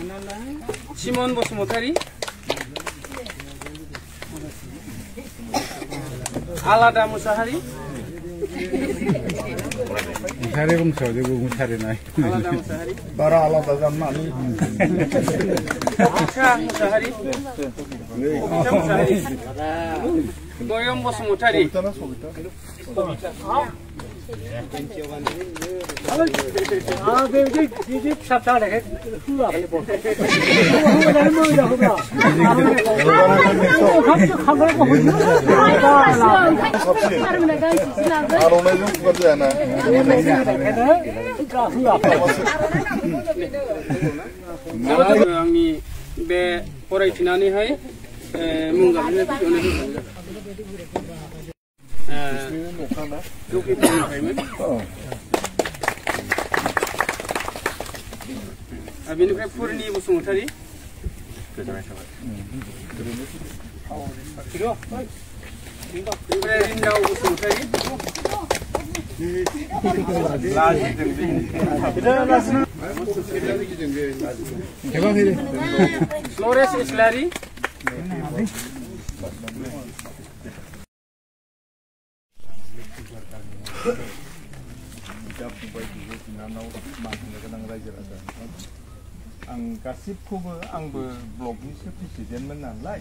सिमन बसुमतारी आलादा मुसाहारि मुसाहारि बुंसाव जेबो मुसाहारि नाय आलादा मुसाहारि बारा आलादा जानानै अबिथा मुसाहारि गयम बसुमतारी आंनि बे फरायथिनानैहाय मुं गाबज्रिनाय बेनिफ्राय पुरनि बसुमतारी बेनिफ्राय रिन्दाव बसुमतारी फ्लरेस इस्लारि आं गासिबखौबो आंबो ब्लकनिसो प्रेसिडेन्टमोन नालाय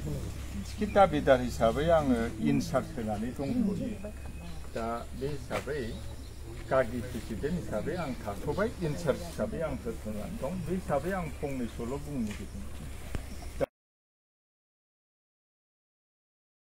टिकेट दाबिदार हिसाबै आङो इनचार्ज होनानै दंथ'यो दा बे हिसाबै गागि प्रेसिडेन्ट हिसाबै आं थाथ'बाय इनचार्ज हिसाबै आं होथ'नानै दं बे हिसाबै आं फंनैसोल' बुंनो नागिरदों